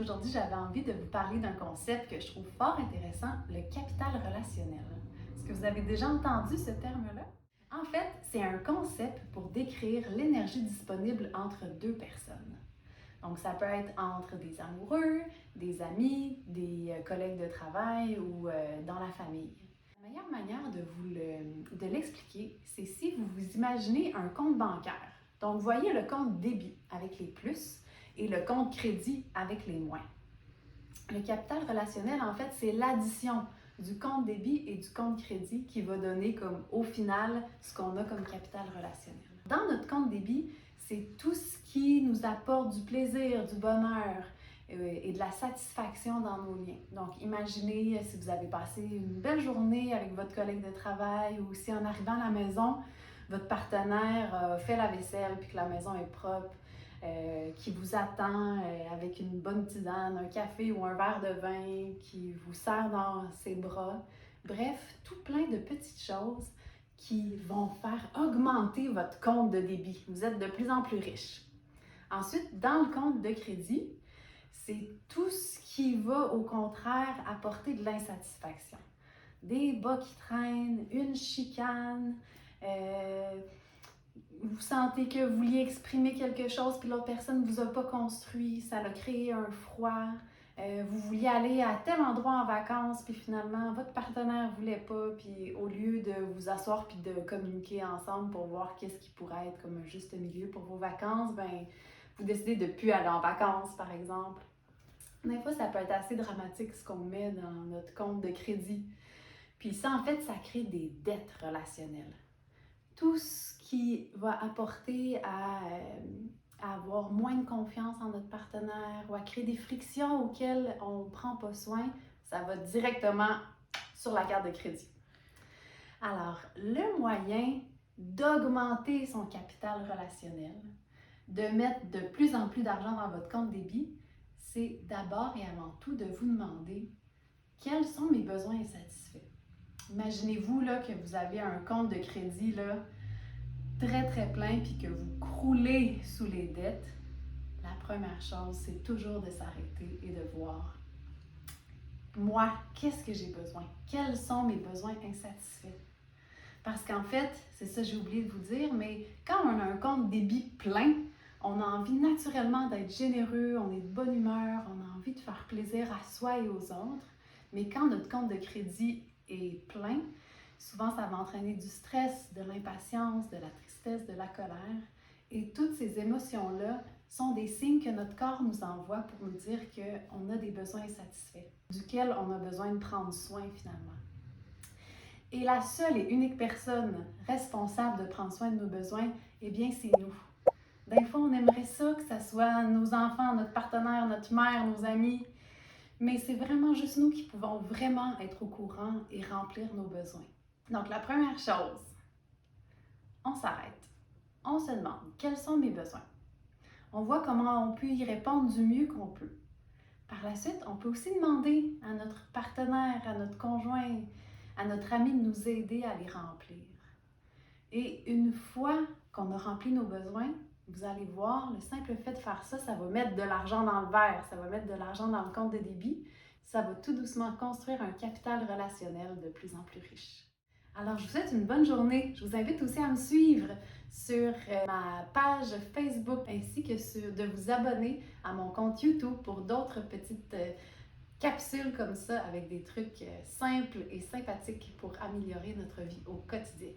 Aujourd'hui, j'avais envie de vous parler d'un concept que je trouve fort intéressant, le capital relationnel. Est-ce que vous avez déjà entendu ce terme-là? En fait, c'est un concept pour décrire l'énergie disponible entre deux personnes. Donc, ça peut être entre des amoureux, des amis, des collègues de travail ou dans la famille. La meilleure manière de l'expliquer, c'est si vous vous imaginez un compte bancaire. Donc, vous voyez le compte débit avec les plus et le compte crédit avec les moins. Le capital relationnel, en fait, c'est l'addition du compte débit et du compte crédit qui va donner comme au final ce qu'on a comme capital relationnel. Dans notre compte débit, c'est tout ce qui nous apporte du plaisir, du bonheur et de la satisfaction dans nos liens. Donc, imaginez si vous avez passé une belle journée avec votre collègue de travail ou si en arrivant à la maison, votre partenaire fait la vaisselle puis que la maison est propre. Qui vous attend avec une bonne tisane, un café ou un verre de vin, qui vous serre dans ses bras. Bref, tout plein de petites choses qui vont faire augmenter votre compte de débit. Vous êtes de plus en plus riche. Ensuite, dans le compte de crédit, c'est tout ce qui va au contraire apporter de l'insatisfaction. Des bas qui traînent, une chicane, vous sentez que vous vouliez exprimer quelque chose puis l'autre personne ne vous a pas construit, ça a créé un froid. Vous vouliez aller à tel endroit en vacances puis finalement votre partenaire ne voulait pas, puis au lieu de vous asseoir puis de communiquer ensemble pour voir qu'est-ce qui pourrait être comme un juste milieu pour vos vacances, ben vous décidez de ne plus aller en vacances par exemple. Des fois ça peut être assez dramatique ce qu'on met dans notre compte de crédit. Puis ça en fait ça crée des dettes relationnelles. Tout ce qui va apporter à avoir moins de confiance en notre partenaire ou à créer des frictions auxquelles on ne prend pas soin, ça va directement sur la carte de crédit. Alors, le moyen d'augmenter son capital relationnel, de mettre de plus en plus d'argent dans votre compte débit, c'est d'abord et avant tout de vous demander quels sont mes besoins insatisfaits. Imaginez-vous là, que vous avez un compte de crédit là, très plein puis que vous croulez sous les dettes. La première chose, c'est toujours de s'arrêter et de voir moi, qu'est-ce que j'ai besoin? Quels sont mes besoins insatisfaits? Parce qu'en fait, c'est ça j'ai oublié de vous dire, mais quand on a un compte débit plein, on a envie naturellement d'être généreux, on est de bonne humeur, on a envie de faire plaisir à soi et aux autres. Mais quand notre compte de crédit est plein, souvent ça va entraîner du stress, de l'impatience, de la tristesse, de la colère. Et toutes ces émotions-là sont des signes que notre corps nous envoie pour nous dire qu'on a des besoins insatisfaits, duquel on a besoin de prendre soin finalement. Et la seule et unique personne responsable de prendre soin de nos besoins, eh bien, c'est nous. Des fois, on aimerait ça, que ce soit nos enfants, notre partenaire, notre mère, nos amis, mais c'est vraiment juste nous qui pouvons vraiment être au courant et remplir nos besoins. Donc, la première chose, on s'arrête. On se demande, quels sont mes besoins? On voit comment on peut y répondre du mieux qu'on peut. Par la suite, on peut aussi demander à notre partenaire, à notre conjoint, à notre ami de nous aider à les remplir. Et une fois qu'on a rempli nos besoins, vous allez voir, le simple fait de faire ça, ça va mettre de l'argent dans le verre, ça va mettre de l'argent dans le compte de débit, ça va tout doucement construire un capital relationnel de plus en plus riche. Alors, je vous souhaite une bonne journée. Je vous invite aussi à me suivre sur ma page Facebook ainsi que de vous abonner à mon compte YouTube pour d'autres petites capsules comme ça avec des trucs simples et sympathiques pour améliorer notre vie au quotidien.